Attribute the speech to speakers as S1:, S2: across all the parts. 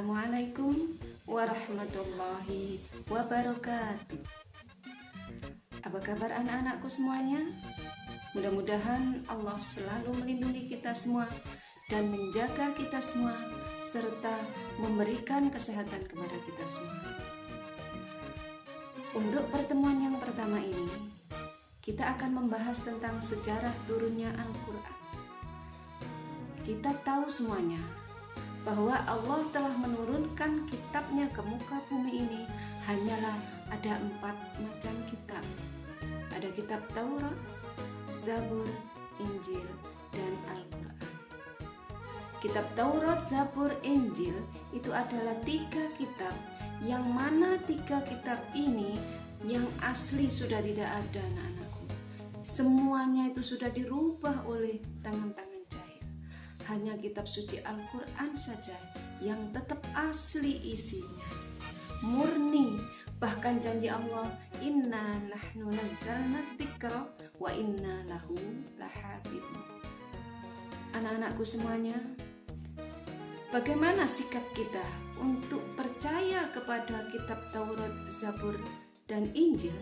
S1: Assalamualaikum warahmatullahi wabarakatuh. Apa kabar anak-anakku semuanya? Mudah-mudahan Allah selalu melindungi kita semua dan menjaga kita semua serta memberikan kesehatan kepada kita semua. Untuk pertemuan yang pertama ini, kita akan membahas tentang sejarah turunnya Al-Quran. Kita tahu semuanya bahwa Allah telah menurunkan kitabnya ke muka bumi ini hanyalah ada 4 macam kitab. Ada kitab Taurat, Zabur, Injil, dan Al-Quran. Kitab Taurat, Zabur, Injil itu adalah 3 kitab, yang mana 3 kitab ini yang asli sudah tidak ada, anak-anakku. Semuanya itu sudah dirubah oleh tangan-tangan. Hanya kitab suci Al-Quran saja yang tetap asli isinya, murni. Bahkan janji Allah, inna nahnu nazzalna dzikra wa inna lahu lahafidun. Anak-anakku semuanya, bagaimana sikap kita untuk percaya kepada kitab Taurat, Zabur, dan Injil?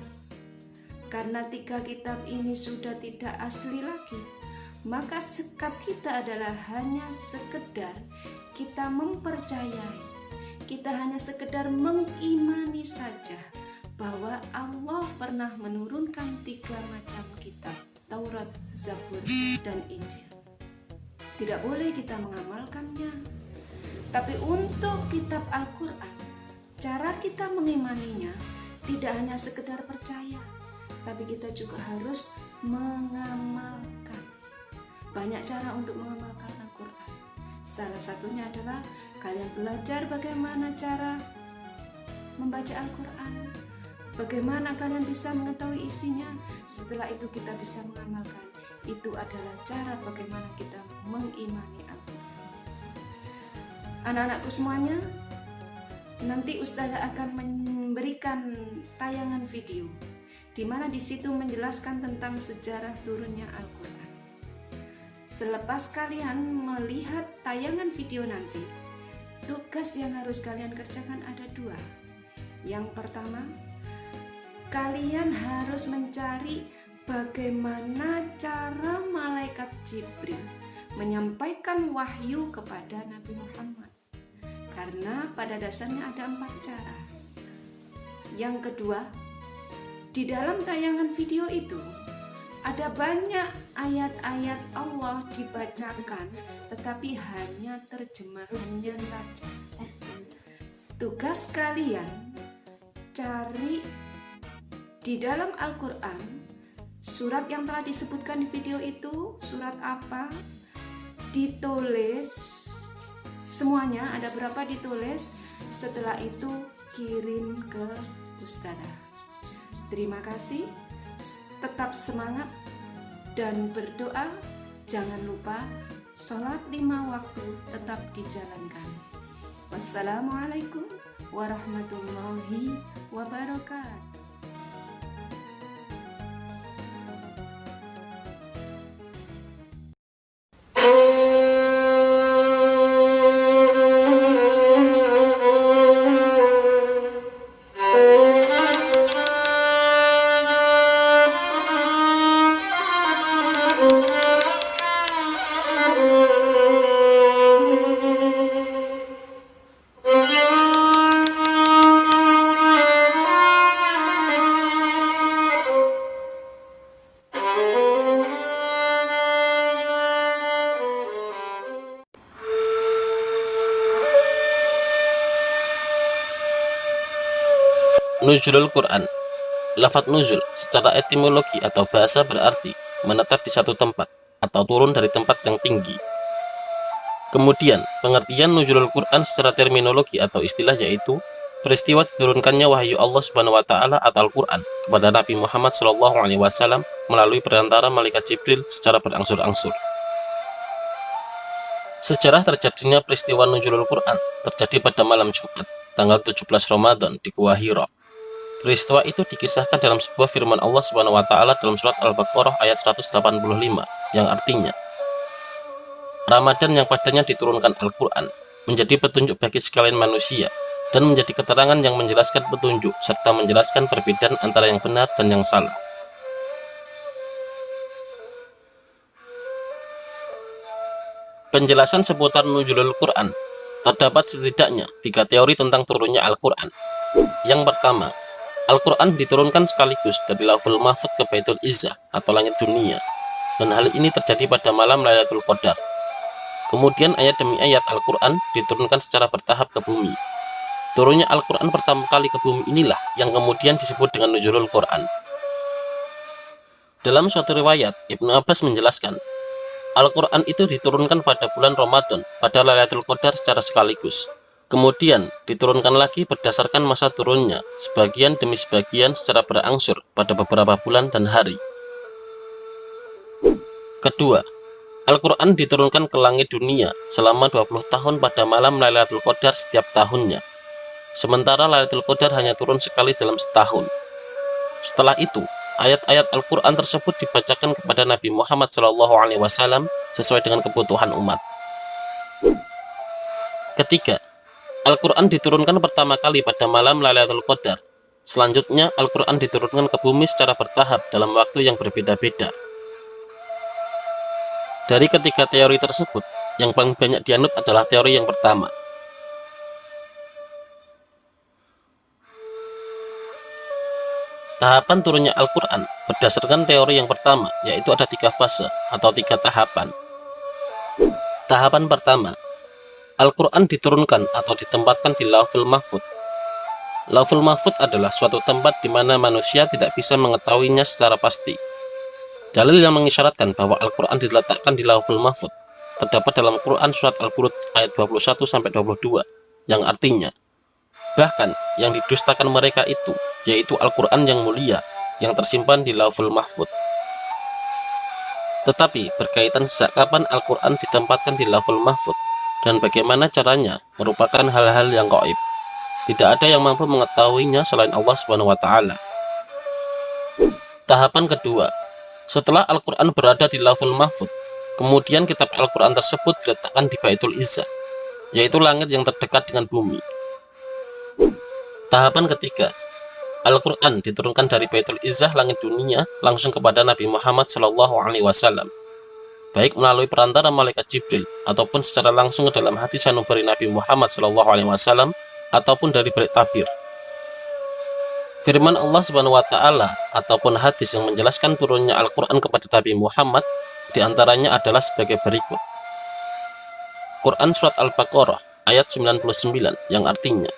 S1: Karena 3 kitab ini sudah tidak asli lagi, maka sikap kita adalah hanya sekedar kita mempercayai, kita hanya sekedar mengimani saja bahwa Allah pernah menurunkan 3 macam kitab, Taurat, Zabur, dan Injil. Tidak boleh kita mengamalkannya. Tapi untuk kitab Al-Quran, cara kita mengimaninya tidak hanya sekedar percaya, tapi kita juga harus mengamalkan. Banyak cara untuk mengamalkan Al-Quran. Salah satunya adalah kalian belajar bagaimana cara membaca Al-Quran, bagaimana kalian bisa mengetahui isinya. Setelah itu kita bisa mengamalkan. Itu adalah cara bagaimana kita mengimani Al-Quran. Anak-anakku semuanya, nanti Ustazah akan memberikan tayangan video di mana di situ menjelaskan tentang sejarah turunnya Al-Quran. Selepas kalian melihat tayangan video nanti, tugas yang harus kalian kerjakan ada 2. Yang pertama, kalian harus mencari bagaimana cara malaikat Jibril menyampaikan wahyu kepada Nabi Muhammad. Karena pada dasarnya ada 4 cara. Yang kedua, di dalam tayangan video itu ada banyak ayat-ayat Allah dibacakan, tetapi hanya terjemahannya saja. Tugas kalian cari di dalam Al-Quran surat yang telah disebutkan di video itu, surat apa, ditulis semuanya, ada berapa ditulis. Setelah itu kirim ke Ustazah. Terima kasih. Tetap semangat dan berdoa. Jangan lupa sholat 5 waktu tetap dijalankan. Wassalamualaikum warahmatullahi wabarakatuh.
S2: Nuzulul Quran. Lafaz nuzul secara etimologi atau bahasa berarti menetap di satu tempat atau turun dari tempat yang tinggi. Kemudian, pengertian nuzulul Quran secara terminologi atau istilah yaitu peristiwa diturunkannya wahyu Allah Subhanahu wa taala atau Al-Quran kepada Nabi Muhammad SAW melalui perantara malaikat Jibril secara berangsur-angsur. Sejarah terjadinya peristiwa nuzulul Quran terjadi pada malam Jumat, tanggal 17 Ramadan di Gua Hira. Peristiwa itu dikisahkan dalam sebuah firman Allah Subhanahu wa taala dalam surat Al-Baqarah ayat 185 yang artinya Ramadan yang padanya diturunkan Al-Quran menjadi petunjuk bagi sekalian manusia, dan menjadi keterangan yang menjelaskan petunjuk serta menjelaskan perbedaan antara yang benar dan yang salah. Penjelasan seputar nuzulul Quran. Terdapat setidaknya 3 teori tentang turunnya Al-Quran. Yang pertama, Al-Quran diturunkan sekaligus dari Lauhul Mahfuz ke Baitul Izzah atau langit dunia, dan hal ini terjadi pada malam Lailatul Qadar. Kemudian ayat demi ayat Al-Quran diturunkan secara bertahap ke bumi. Turunnya Al-Quran pertama kali ke bumi inilah yang kemudian disebut dengan nuzulul Quran. Dalam suatu riwayat, Ibnu Abbas menjelaskan, Al-Quran itu diturunkan pada bulan Ramadan pada Lailatul Qadar secara sekaligus. Kemudian diturunkan lagi berdasarkan masa turunnya, sebagian demi sebagian secara berangsur pada beberapa bulan dan hari. Kedua, Al-Quran diturunkan ke langit dunia selama 20 tahun pada malam Lailatul Qadar setiap tahunnya. Sementara Lailatul Qadar hanya turun sekali dalam setahun. Setelah itu, ayat-ayat Al-Quran tersebut dibacakan kepada Nabi Muhammad SAW sesuai dengan kebutuhan umat. Ketiga, Al-Quran diturunkan pertama kali pada malam Lailatul Qadar. Selanjutnya, Al-Quran diturunkan ke bumi secara bertahap dalam waktu yang berbeda-beda. Dari ketiga teori tersebut, yang paling banyak dianut adalah teori yang pertama. Tahapan turunnya Al-Quran berdasarkan teori yang pertama, yaitu ada 3 fase atau 3 tahapan. Tahapan pertama, Al-Quran diturunkan atau ditempatkan di Lauhul Mahfuz. Lauhul Mahfuz adalah suatu tempat di mana manusia tidak bisa mengetahuinya secara pasti. Dalil yang mengisyaratkan bahwa Al-Quran diletakkan di Lauhul Mahfuz terdapat dalam Quran Surat Al-Buruj ayat 21-22, yang artinya, bahkan yang didustakan mereka itu, yaitu Al-Quran yang mulia, yang tersimpan di Lauhul Mahfuz. Tetapi berkaitan sejak kapan Al-Quran ditempatkan di Lauhul Mahfuz dan bagaimana caranya merupakan hal-hal yang gaib. Tidak ada yang mampu mengetahuinya selain Allah SWT. Tahapan kedua, setelah Al-Quran berada di Lauhul Mahfuz, kemudian kitab Al-Quran tersebut diletakkan di Baitul Izzah, yaitu langit yang terdekat dengan bumi. Tahapan ketiga, Al-Quran diturunkan dari Baitul Izzah langit dunia langsung kepada Nabi Muhammad SAW, baik melalui perantara malaikat Jibril ataupun secara langsung ke dalam hati sanubari Nabi Muhammad SAW ataupun dari balik tabir. Firman Allah SWT ataupun hadis yang menjelaskan turunnya Al-Quran kepada Nabi Muhammad diantaranya adalah sebagai berikut. Quran Surat Al-Baqarah ayat 99 yang artinya,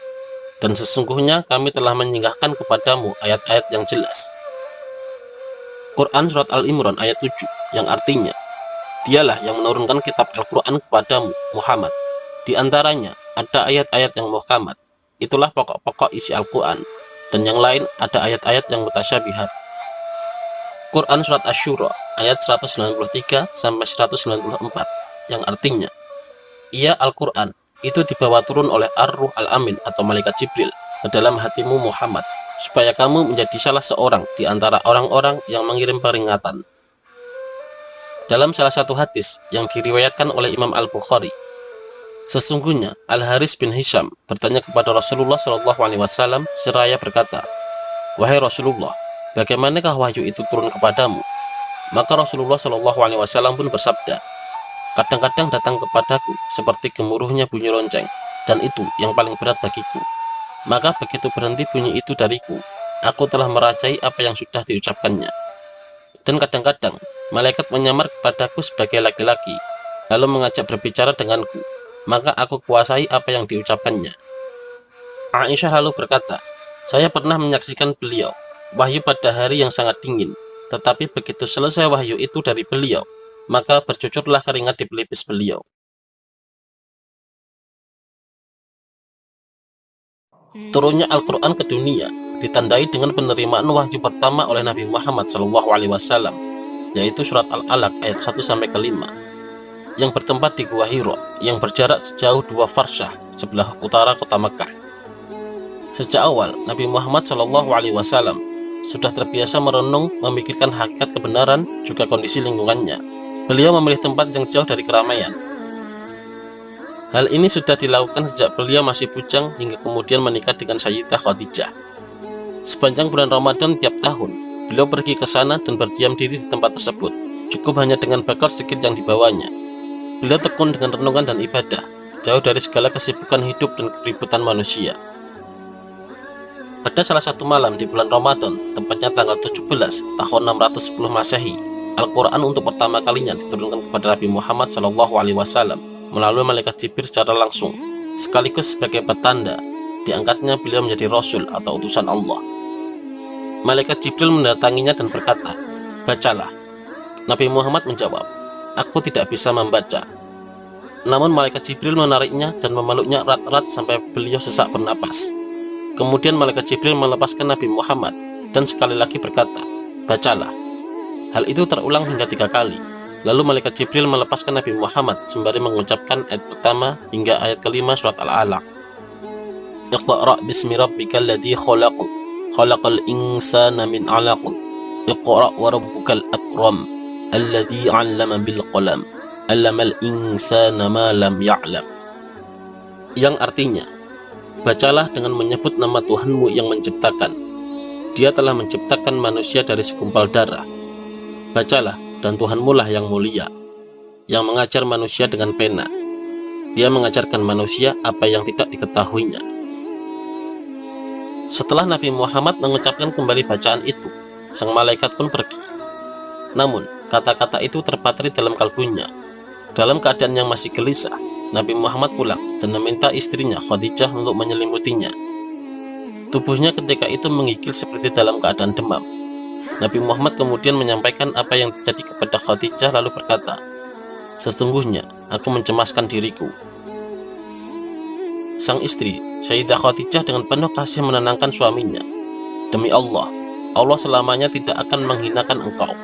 S2: dan sesungguhnya kami telah menyinggahkan kepadamu ayat-ayat yang jelas. Quran Surat Al-Imran ayat 7 yang artinya, dialah yang menurunkan kitab Al-Quran kepadamu, Muhammad. Di antaranya ada ayat-ayat yang muhkamat, itulah pokok-pokok isi Al-Quran, dan yang lain ada ayat-ayat yang mutasyabihat. Quran Surat Asy-Syura ayat 193-194 yang artinya, ia Al-Quran itu dibawa turun oleh Ar-Ruh Al-Amin atau Malaikat Jibril ke dalam hatimu Muhammad, supaya kamu menjadi salah seorang di antara orang-orang yang mengirim peringatan. Dalam salah satu hadis yang diriwayatkan oleh Imam Al-Bukhari, sesungguhnya Al-Haris bin Hisham bertanya kepada Rasulullah SAW seraya berkata, "Wahai Rasulullah, bagaimanakah wahyu itu turun kepadamu?" Maka Rasulullah SAW pun bersabda, "Kadang-kadang datang kepadaku seperti gemuruhnya bunyi lonceng, dan itu yang paling berat bagiku. Maka begitu berhenti bunyi itu dariku, aku telah merajai apa yang sudah diucapkannya. Dan kadang-kadang malaikat menyamar kepadaku sebagai laki-laki, lalu mengajak berbicara denganku, maka aku kuasai apa yang diucapkannya." Aisyah lalu berkata, "Saya pernah menyaksikan beliau wahyu pada hari yang sangat dingin, tetapi begitu selesai wahyu itu dari beliau, maka bercucurlah keringat di pelipis beliau." Turunnya Al-Quran ke dunia ditandai dengan penerimaan wahyu pertama oleh Nabi Muhammad SAW, yaitu surat Al-Alaq ayat 1-5, yang bertempat di Gua Hiro yang berjarak sejauh 2 farsyah sebelah utara kota Mekah. Sejak awal, Nabi Muhammad SAW sudah terbiasa merenung, memikirkan hakikat kebenaran, juga kondisi lingkungannya. Beliau memilih tempat yang jauh dari keramaian. Hal ini sudah dilakukan sejak beliau masih bujang hingga kemudian menikah dengan Sayyidah Khadijah. Sepanjang bulan Ramadan tiap tahun, beliau pergi ke sana dan berdiam diri di tempat tersebut, cukup hanya dengan bekal sedikit yang dibawanya. Beliau tekun dengan renungan dan ibadah, jauh dari segala kesibukan hidup dan keributan manusia. Pada salah satu malam di bulan Ramadan, tepatnya tanggal 17 tahun 610 Masehi, Al-Quran untuk pertama kalinya diturunkan kepada Nabi Muhammad SAW melalui malaikat Jibril secara langsung, sekaligus sebagai petanda diangkatnya beliau menjadi Rasul atau utusan Allah. Malaikat Jibril mendatanginya dan berkata, "Bacalah." Nabi Muhammad menjawab, "Aku tidak bisa membaca." Namun malaikat Jibril menariknya dan memeluknya erat-erat sampai beliau sesak bernapas. Kemudian malaikat Jibril melepaskan Nabi Muhammad dan sekali lagi berkata, "Bacalah." Hal itu terulang hingga 3 kali. Lalu malaikat Jibril melepaskan Nabi Muhammad sembari mengucapkan ayat pertama hingga ayat kelima surat Al-Alaq. "Iqra' bismi rabbikal ladzi khalaq, khalaqal insana min 'alaq, Iqra' wa rabbukal akram, alladzi 'allama bil qalam, 'allamal insana ma lam ya'lam." Yang artinya, bacalah dengan menyebut nama Tuhanmu yang menciptakan. Dia telah menciptakan manusia dari segumpal darah. Bacalah, dan Tuhanmu lah yang mulia, yang mengajar manusia dengan pena. Dia mengajarkan manusia apa yang tidak diketahuinya. Setelah Nabi Muhammad mengucapkan kembali bacaan itu, sang malaikat pun pergi. Namun, kata-kata itu terpatri dalam kalbunya. Dalam keadaan yang masih gelisah, Nabi Muhammad pulang dan meminta istrinya Khadijah untuk menyelimutinya. Tubuhnya ketika itu menggigil seperti dalam keadaan demam. Nabi Muhammad kemudian menyampaikan apa yang terjadi kepada Khadijah lalu berkata, "Sesungguhnya aku mencemaskan diriku." Sang istri, Sayyidah Khadijah dengan penuh kasih menenangkan suaminya, "Demi Allah, Allah selamanya tidak akan menghinakan engkau.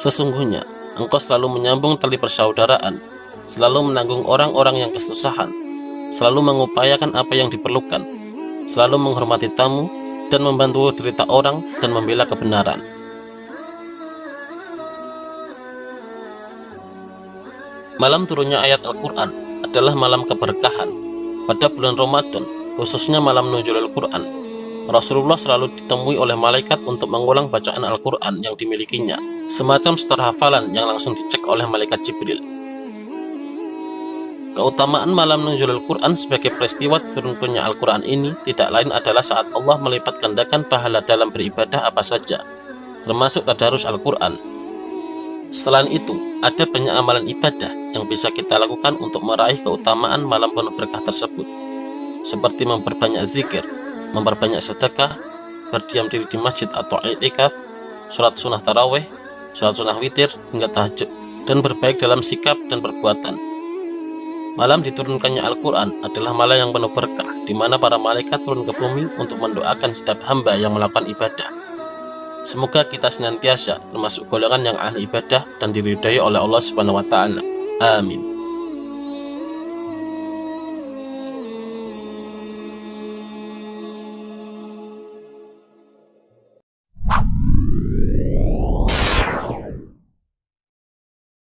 S2: Sesungguhnya engkau selalu menyambung tali persaudaraan, selalu menanggung orang-orang yang kesusahan, selalu mengupayakan apa yang diperlukan, selalu menghormati tamu, dan membantu derita orang dan membela kebenaran." Malam turunnya ayat Al-Quran adalah malam keberkahan. Pada bulan Ramadan, khususnya malam nuzulul Quran, Rasulullah selalu ditemui oleh malaikat untuk mengulang bacaan Al-Quran yang dimilikinya, semacam setar hafalan yang langsung dicek oleh malaikat Jibril. Keutamaan malam nuzulul Quran sebagai peristiwa diturunkannya Al-Quran ini tidak lain adalah saat Allah melipat gandakan pahala dalam beribadah apa saja, termasuk tadarus Al-Quran. Selain itu, ada banyak amalan ibadah yang bisa kita lakukan untuk meraih keutamaan malam penuh berkah tersebut, seperti memperbanyak zikir, memperbanyak sedekah, berdiam diri di masjid atau i'tikaf, sholat sunnah taraweh, sholat sunnah witir, hingga tahajud, dan berbaik dalam sikap dan perbuatan. Malam diturunkannya Al-Quran adalah malam yang penuh berkah, di mana para malaikat turun ke bumi untuk mendoakan setiap hamba yang melakukan ibadah. Semoga kita senantiasa termasuk golongan yang ahli ibadah dan diridhai oleh Allah Subhanahu wa Ta'ala. Amin.